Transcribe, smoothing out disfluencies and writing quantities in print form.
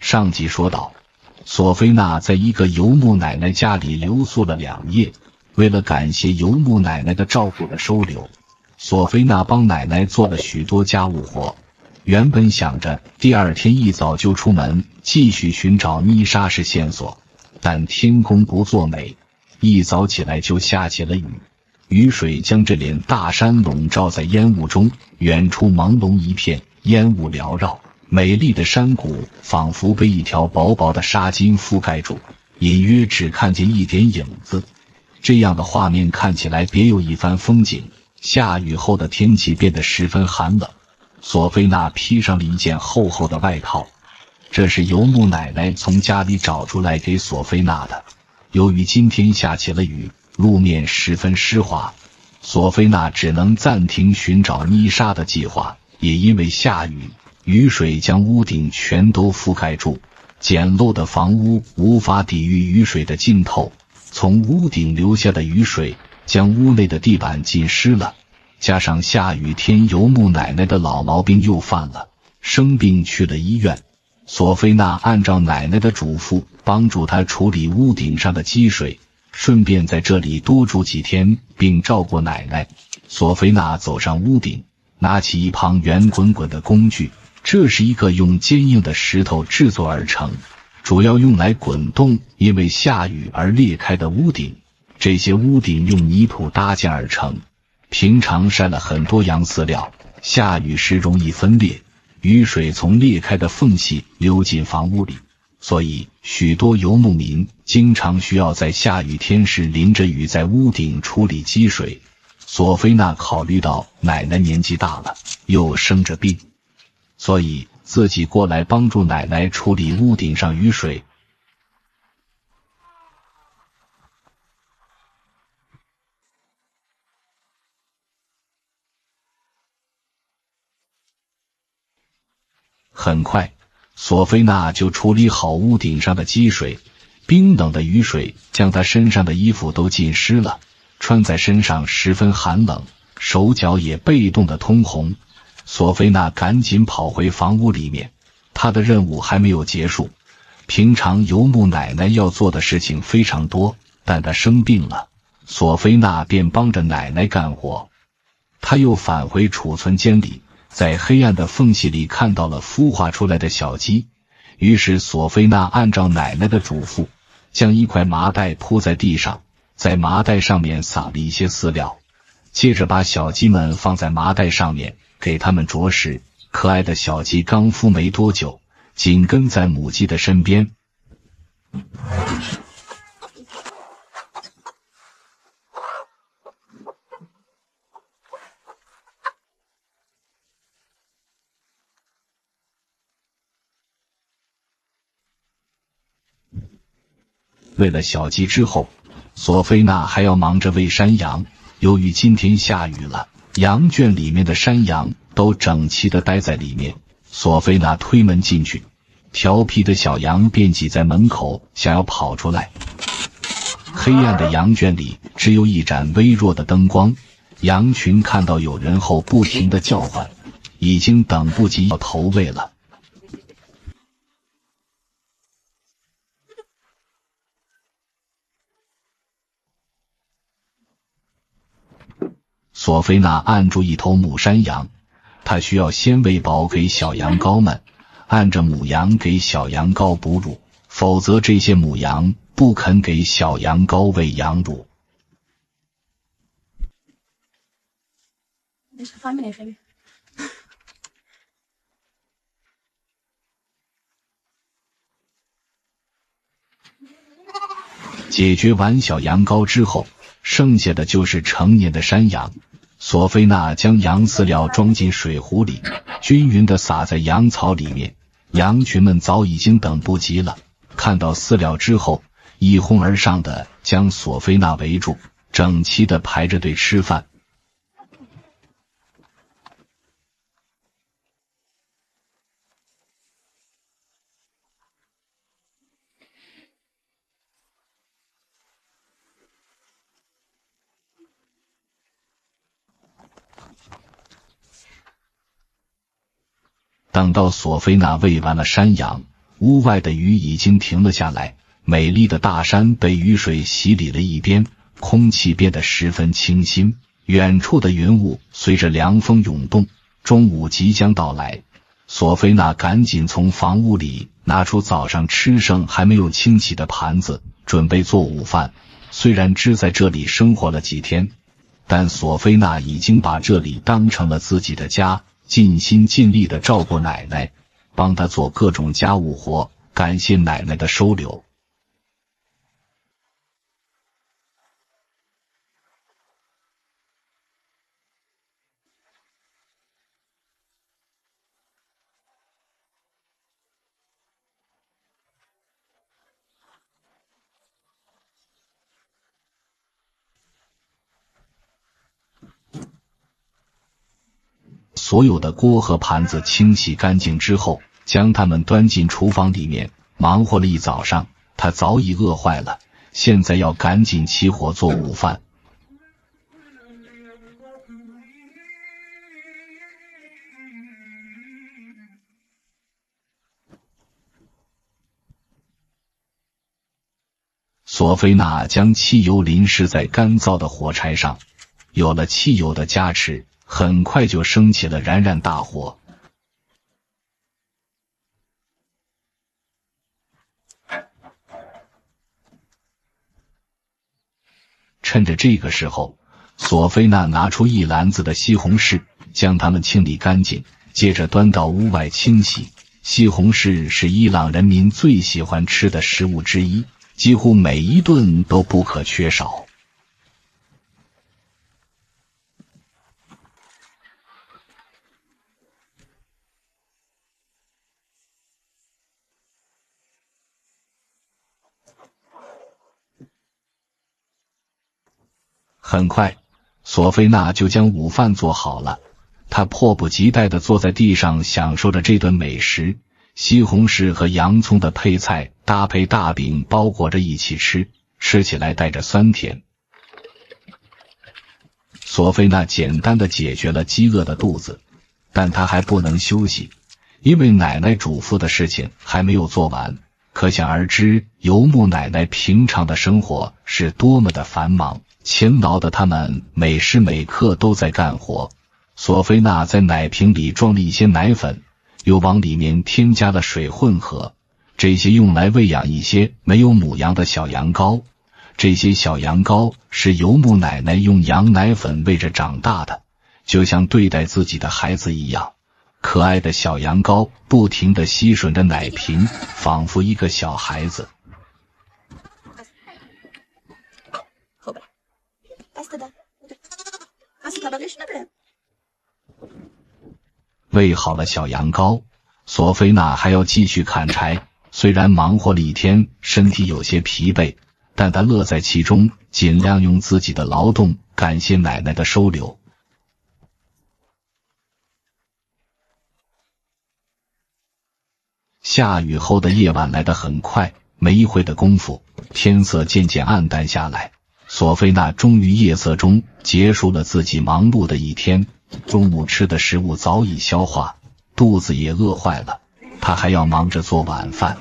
上集说到，索菲娜在一个游牧奶奶家里留宿了2夜，为了感谢游牧奶奶的照顾和收留，索菲娜帮奶奶做了许多家务活。原本想着第2天一早就出门继续寻找妮莎式线索，但天公不作美，一早起来就下起了雨，雨水将这脸大山笼罩在烟雾中，远处朦胧一片，烟雾缭绕，美丽的山谷仿佛被一条薄薄的纱巾覆盖住，隐约只看见一点影子。这样的画面看起来别有一番风景。下雨后的天气变得十分寒冷，索菲娜披上了一件厚厚的外套，这是游牧奶奶从家里找出来给索菲娜的。由于今天下起了雨，路面十分湿滑，索菲娜只能暂停寻找妮莎的计划。也因为下雨，雨水将屋顶全都覆盖住，简陋的房屋无法抵御雨水的浸透，从屋顶流下的雨水将屋内的地板浸湿了，加上下雨天游牧奶奶的老毛病又犯了，生病去了医院。索菲娜按照奶奶的嘱咐，帮助她处理屋顶上的积水，顺便在这里多住几天，并照顾奶奶。索菲娜走上屋顶，拿起一旁圆滚滚的工具，这是一个用坚硬的石头制作而成，主要用来滚动因为下雨而裂开的屋顶。这些屋顶用泥土搭建而成，平常晒了很多洋饲料，下雨时容易分裂，雨水从裂开的缝隙流进房屋里，所以许多游牧民经常需要在下雨天时淋着雨在屋顶处理积水。索菲娜考虑到奶奶年纪大了，又生着病，所以自己过来帮助奶奶处理屋顶上雨水。很快，索菲娜就处理好屋顶上的积水，冰冷的雨水将她身上的衣服都浸湿了，穿在身上十分寒冷，手脚也被冻得通红。索菲娜赶紧跑回房屋里面，她的任务还没有结束。平常游牧奶奶要做的事情非常多，但她生病了，索菲娜便帮着奶奶干活。她又返回储存间里，在黑暗的缝隙里看到了孵化出来的小鸡，于是索菲娜按照奶奶的嘱咐，将一块麻袋铺在地上，在麻袋上面撒了一些饲料，接着把小鸡们放在麻袋上面，给它们啄食。可爱的小鸡刚孵没多久，紧跟在母鸡的身边。喂了小鸡之后，索菲娜还要忙着喂山羊。由于今天下雨了，羊圈里面的山羊都整齐地待在里面。索菲娜推门进去，调皮的小羊便挤在门口，想要跑出来。黑暗的羊圈里只有一盏微弱的灯光，羊群看到有人后不停地叫唤，已经等不及要投喂了。索菲娜按住一头母山羊，她需要先喂饱给小羊羔们，按着母羊给小羊羔哺乳，否则这些母羊不肯给小羊羔喂羊乳。解决完小羊羔之后，剩下的就是成年的山羊。索菲娜将羊饲料装进水壶里，均匀地撒在羊草里面。羊群们早已经等不及了，看到饲料之后，一哄而上的将索菲娜围住，整齐地排着队吃饭。等到索菲娜喂完了山羊，屋外的雨已经停了下来，美丽的大山被雨水洗礼了一边，空气变得十分清新。远处的云雾随着凉风涌动，中午即将到来。索菲娜赶紧从房屋里拿出早上吃剩还没有清洗的盘子，准备做午饭。虽然只在这里生活了几天，但索菲娜已经把这里当成了自己的家，尽心尽力地照顾奶奶，帮她做各种家务活，感谢奶奶的收留。所有的锅和盘子清洗干净之后，将它们端进厨房里面，忙活了一早上，他早已饿坏了，现在要赶紧起火做午饭。索菲娜将汽油淋湿在干燥的火柴上，有了汽油的加持，很快就升起了燃燃大火。趁着这个时候，索菲娜拿出一篮子的西红柿，将它们清理干净，接着端到屋外清洗。西红柿是伊朗人民最喜欢吃的食物之一，几乎每一顿都不可缺少。很快，索菲娜就将午饭做好了。她迫不及待地坐在地上享受着这顿美食。西红柿和洋葱的配菜搭配大饼包裹着一起吃，吃起来带着酸甜。索菲娜简单地解决了饥饿的肚子，但她还不能休息，因为奶奶嘱咐的事情还没有做完。可想而知，游牧奶奶平常的生活是多么的繁忙，勤劳的他们每时每刻都在干活。索菲娜在奶瓶里装了一些奶粉，又往里面添加了水混合，这些用来喂养一些没有母羊的小羊羔。这些小羊羔是游牧奶奶用羊奶粉喂着长大的，就像对待自己的孩子一样。可爱的小羊羔不停地吸吮着奶瓶，仿佛一个小孩子。喂好了小羊羔，索菲娜还要继续砍柴。虽然忙活了一天，身体有些疲惫，但她乐在其中，尽量用自己的劳动感谢奶奶的收留。下雨后的夜晚来得很快，没一会的功夫，天色渐渐暗淡下来。索菲娜终于夜色中结束了自己忙碌的一天。中午吃的食物早已消化，肚子也饿坏了，她还要忙着做晚饭。